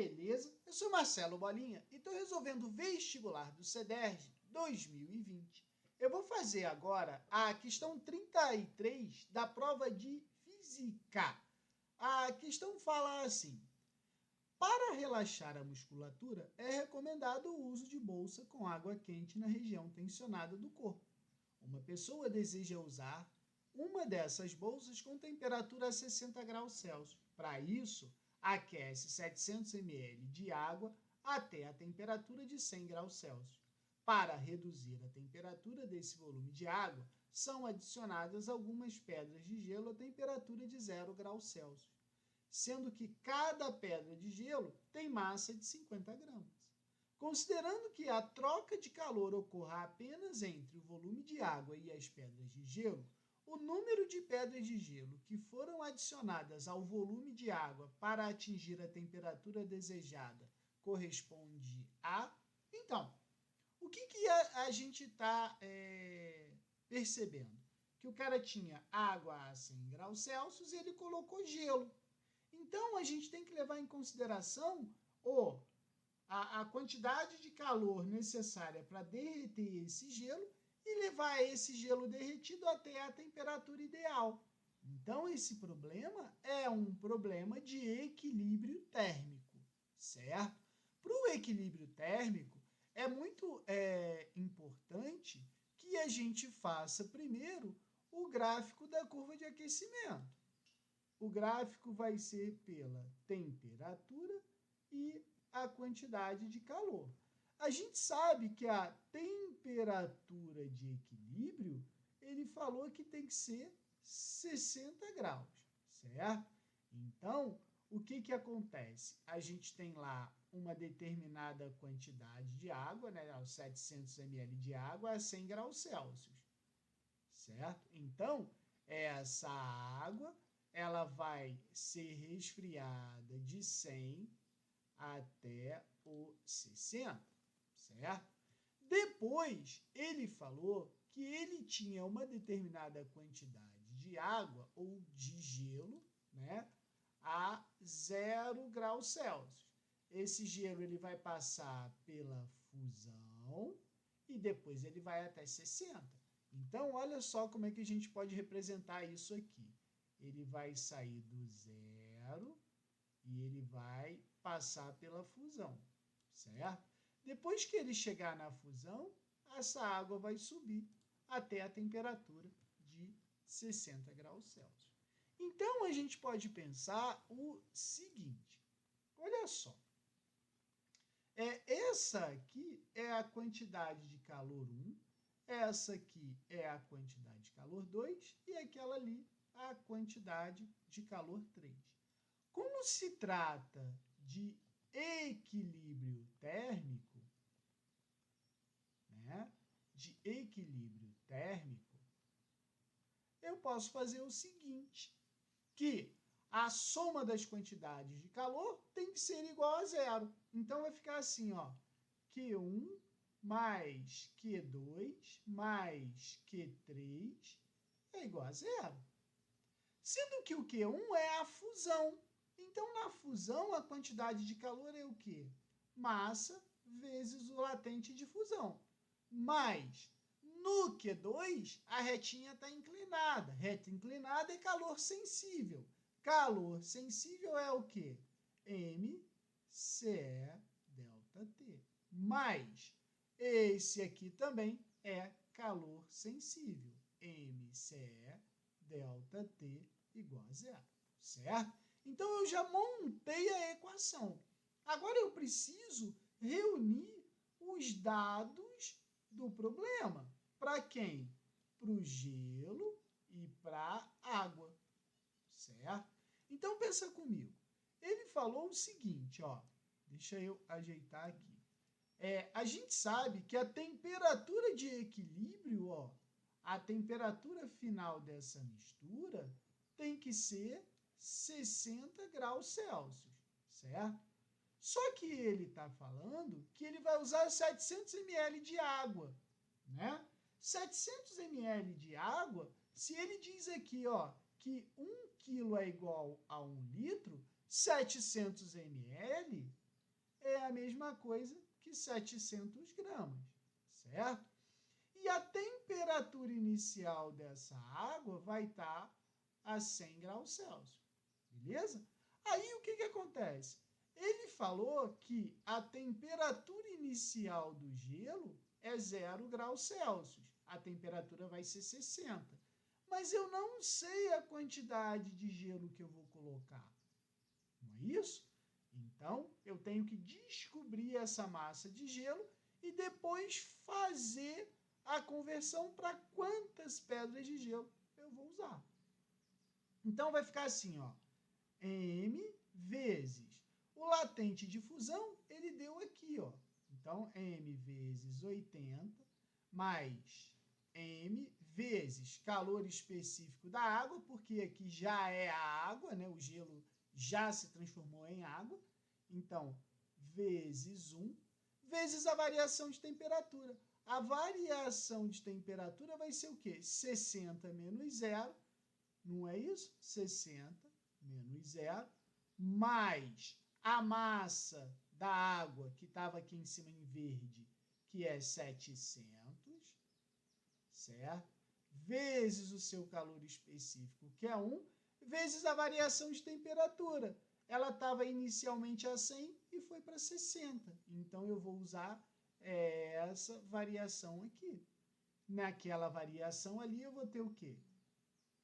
beleza? Eu sou Marcelo Bolinha e estou resolvendo o vestibular do CEDERJ 2020. Eu vou fazer agora a questão 33 da prova de Física. A questão fala assim: para relaxar a musculatura, é recomendado o uso de bolsa com água quente na região tensionada do corpo. Uma pessoa deseja usar uma dessas bolsas com temperatura a 60 graus Celsius. Para isso, aquece 700 ml de água até a temperatura de 100 graus Celsius. Para reduzir a temperatura desse volume de água, são adicionadas algumas pedras de gelo a temperatura de 0 graus Celsius, sendo que cada pedra de gelo tem massa de 50 gramas. Considerando que a troca de calor ocorra apenas entre o volume de água e as pedras de gelo, o número de pedras de gelo que foram adicionadas ao volume de água para atingir a temperatura desejada corresponde a... Então, o que a gente está percebendo? Que o cara tinha água a 100 graus Celsius e ele colocou gelo. Então, a gente tem que levar em consideração a quantidade de calor necessária para derreter esse gelo e levar esse gelo derretido até a temperatura ideal. Então, esse problema é um problema de equilíbrio térmico, certo? Para o equilíbrio térmico, é muito importante que a gente faça primeiro o gráfico da curva de aquecimento. O gráfico vai ser pela temperatura e a quantidade de calor. A gente sabe que a temperatura de equilíbrio, ele falou que tem que ser 60 graus, certo? Então, o que acontece? A gente tem lá uma determinada quantidade de água, né, 700 ml de água a 100 graus Celsius, certo? Então, essa água ela vai ser resfriada de 100 até o 60, certo? Depois, ele falou que ele tinha uma determinada quantidade de água ou de gelo, né, a 0 graus Celsius. Esse gelo ele vai passar pela fusão e depois ele vai até 60. Então, olha só como é que a gente pode representar isso aqui. Ele vai sair do zero e ele vai passar pela fusão, certo? Depois que ele chegar na fusão, essa água vai subir até a temperatura de 60 graus Celsius. Então, a gente pode pensar o seguinte, olha só, essa aqui é a quantidade de calor 1, essa aqui é a quantidade de calor 2 e aquela ali a quantidade de calor 3. Como se trata de equilíbrio térmico, né? Eu posso fazer o seguinte, que a soma das quantidades de calor tem que ser igual a zero. Então, vai ficar assim, ó, Q1 mais Q2 mais Q3 é igual a zero. Sendo que o Q1 é a fusão. Então, na fusão, a quantidade de calor é o quê? Massa vezes o latente de fusão. Mas, no Q2, a retinha está inclinada. Reta inclinada é calor sensível. Calor sensível é o quê? MCE delta T. Mas, esse aqui também é calor sensível. MCE delta T igual a zero, certo? Então, eu já montei a equação. Agora, eu preciso reunir os dados do problema. Para quem? Para o gelo e para a água, certo? Então, pensa comigo. Ele falou o seguinte, ó, deixa eu ajeitar aqui. A gente sabe que a temperatura de equilíbrio, ó, a temperatura final dessa mistura tem que ser 60 graus Celsius, certo? Só que ele está falando que ele vai usar 700 ml de água, né? 700 ml de água, se ele diz aqui, ó, que 1 quilo é igual a 1 litro, 700 ml é a mesma coisa que 700 gramas, certo? E a temperatura inicial dessa água vai estar a 100 graus Celsius, beleza? Aí o que acontece? Ele falou que a temperatura inicial do gelo é 0 graus Celsius. A temperatura vai ser 60. Mas eu não sei a quantidade de gelo que eu vou colocar. Não é isso? Então, eu tenho que descobrir essa massa de gelo e depois fazer a conversão para quantas pedras de gelo eu vou usar. Então, vai ficar assim, ó, M vezes o latente de fusão, ele deu aqui, ó. Então, M vezes 80 mais M vezes calor específico da água, porque aqui já é a água, né? O gelo já se transformou em água. Então, vezes 1, vezes a variação de temperatura. A variação de temperatura vai ser o quê? 60 menos 0, não é isso? 60 menos 0, mais a massa da água, que estava aqui em cima em verde, que é 700, certo? Vezes o seu calor específico, que é 1, vezes a variação de temperatura. Ela estava inicialmente a 100 e foi para 60. Então, eu vou usar essa variação aqui. Naquela variação ali, eu vou ter o quê?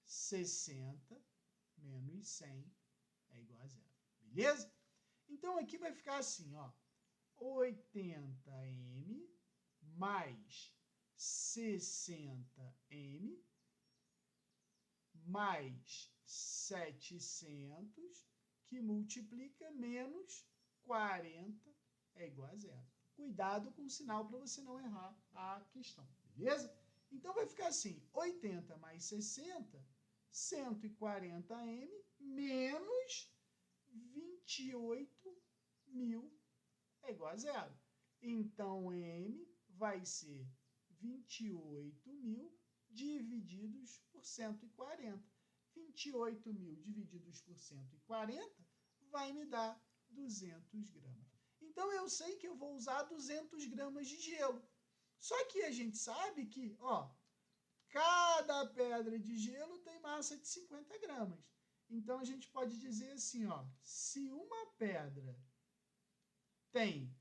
60 menos 100 é igual a 0. Beleza? Então, aqui vai ficar assim, ó. 80m mais 60m mais 700, que multiplica menos 40 é igual a 0. Cuidado com o sinal para você não errar a questão, beleza? Então, vai ficar assim, 80 mais 60, 140m menos 28.000 é igual a 0. Então, M vai ser 28.000 divididos por 140. 28.000 divididos por 140 vai me dar 200 gramas. Então, eu sei que eu vou usar 200 gramas de gelo. Só que a gente sabe que, ó, cada pedra de gelo tem massa de 50 gramas. Então, a gente pode dizer assim, ó, se uma pedra tem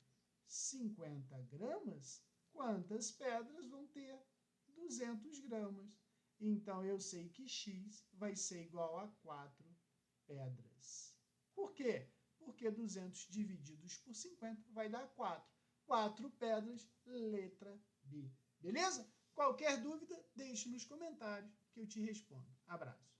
50 gramas, quantas pedras vão ter 200 gramas? Então, eu sei que X vai ser igual a 4 pedras. Por quê? Porque 200 divididos por 50 vai dar 4. 4 pedras, letra B. Beleza? Qualquer dúvida, deixe nos comentários que eu te respondo. Abraço.